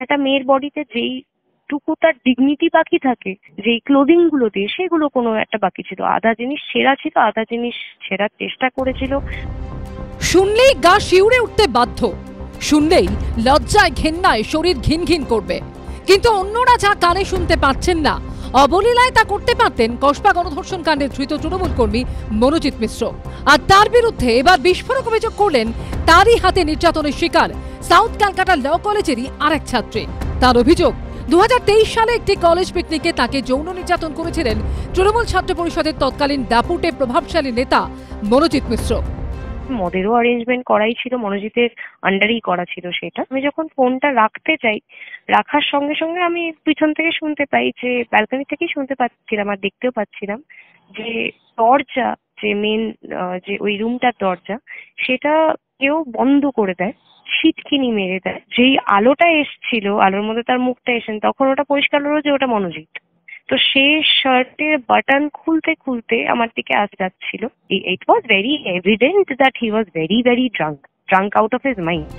একটা মেয়ের বডিতে যেইটুকু তার ডিগনিটি বাকি থাকে, যেই ক্লোদিং গুলো দিয়ে, সেগুলো কোনো একটা বাকি ছিল। আধা জিনিস ছেঁড়া ছিল, আধা জিনিস ছেঁড়ার চেষ্টা করেছিল। শুনলেই গা শিউরে উঠতে বাধ্য, শুনলেই লজ্জায় ঘেন্নায় শরীর ঘিন ঘিন করবে। কিন্তু অন্যরা যা কানে শুনতে পাচ্ছেন না, অবলীলায় তা করতে পারতেন কসবা গণধর্ষণ কাণ্ডে ধৃত তৃণমূল কর্মী মনোজিৎ মিশ্র। আর তার বিরুদ্ধে এবার বিস্ফোরক অভিযোগ করলেন তারই হাতে নির্যাতনের শিকার সাউথ ক্যালকাটা ল কলেজেরই আরেক ছাত্রী। তার অভিযোগ, 2023 সালে একটি কলেজ পিকনিকে তাকে যৌন নির্যাতন করেছিলেন তৃণমূল ছাত্র পরিষদের তৎকালীন দাপুটে প্রভাবশালী নেতা মনোজিৎ মিশ্র। মদেরও অ্যারেঞ্জমেন্ট করাই ছিল, মনোজিতের আন্ডারেই করা ছিল সেটা। আমি যখন ফোনটা রাখতে যাই, রাখার সঙ্গে সঙ্গে আমি পিছন থেকে শুনতে পাই, যে ব্যালকনি থেকেই শুনতে পাচ্ছিলাম আর দেখতেও পাচ্ছিলাম, যে দরজা, যে মেন যে ওই রুমটার দরজা, সেটা কেউ বন্ধ করে দেয়, সিটকিনি মেরে দেয়। যেই আলোটা এসছিল, আলোর মধ্যে তার মুখটা এসেন, তখন ওটা পরিষ্কার হলো যে ওটা মনোজিৎ। তো সে শার্টের বাটন খুলতে খুলতে আমার দিকে আসতে যাচ্ছিল। It was very evident that he was very very drunk out of his mind.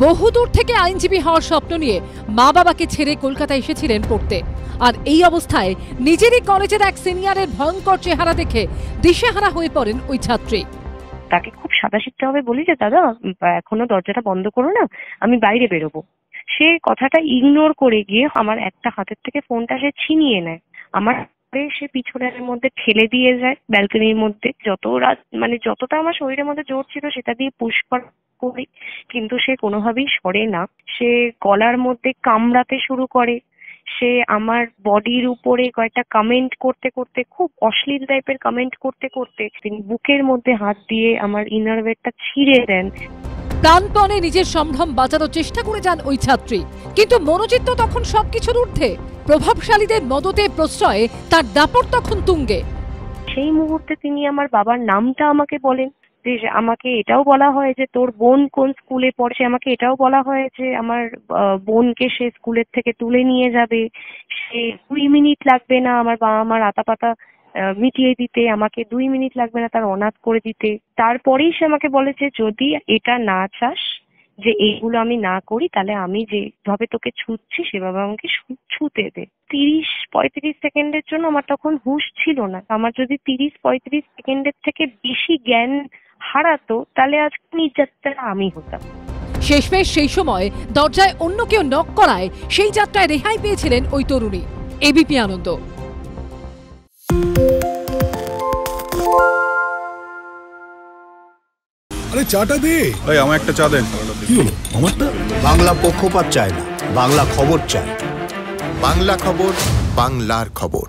বহুদূর থেকে আইনজীবী হওয়ার স্বপ্ন নিয়ে মা বাবাকে ছেড়ে কলকাতা এসেছিলেন পড়তে। আর এই অবস্থায় নিজেরই কলেজের এক সিনিয়রের ভয়ঙ্কর চেহারা দেখে দিশেহারা হয়ে পড়েন ওই ছাত্রী। তাকে খুব সাদাসিধে বলি যে, দাদা এখনো দরজাটা বন্ধ করো না, আমি বাইরে বেরোবো। সে কথাটা ইগনোর করে গিয়ে আমার একটা হাতের থেকে ফোনটা সে ছিনিয়ে নেয়। আমার সে পিছনের মধ্যে ঠেলে দিয়ে যায় ব্যালকনির মধ্যে। যতটা আমার শরীরের মধ্যে জোর ছিল সেটা দিয়ে পুশ করি, কিন্তু সে কোনোভাবেই সরে না। সে গলার মধ্যে কামড়াতে শুরু করে। সে আমার বডির উপরে কয়েকটা কমেন্ট করতে করতে, খুব অশ্লীল টাইপের কমেন্ট করতে করতে, তিনি বুকের মধ্যে হাত দিয়ে আমার ইনার ওয়্যারটা ছিঁড়ে দেন। প্রাণপণে নিজের সম্ভ্রম বাঁচানোর চেষ্টা করে যান ওই ছাত্রী, কিন্তু মনোজিৎ তো তখন সবকিছুর ঊর্ধ্বে। প্রভাবশালীদের মদতে প্রশ্রয়ে তার দাপট তখন তুঙ্গে। সেই মুহূর্তে তিনি আমার বাবার নামটা আমাকে বলেন। যে আমাকে এটাও বলা হয় যে তোর বোন কোন স্কুলে পড়ছে, আমাকে এটাও বলা হয় যে আমার বোনকে সে স্কুলের থেকে তুলে নিয়ে যাবে, সে 2 মিনিট লাগবে না আমার বাবা মার আতাপাতা মিটিয়ে দিতে, আমাকে 2 মিনিট লাগবে না তার অনাথ করে দিতে। তারপরেই সে আমাকে বলে যে যদি এটা না চাস, যে এইগুলো আমি না করি, তাহলে আমি যেভাবে তোকে ছুঁচ্ছি সেভাবে আমাকে ছুঁতে দে। 30-35 সেকেন্ডের জন্য আমার তখন হুঁশ ছিল না। আমার যদি 30-35 সেকেন্ডের থেকে বেশি জ্ঞান হারাতো, তাহলে আজ নির্যাতনটা আমি হতাম। শেষমেশ সেই সময় দরজায় অন্য কেউ নক করায় সেই যাত্রায় রেহাই পেয়েছিলেন ওই তরুণী। এবিপি আনন্দ। আরে চাটা দে। ভাই আমার একটা চা দেন। কি হলো আমারটা? বাংলা পক্ষপাত চায় না, বাংলা খবর চায়। বাংলা খবর, বাংলার খবর।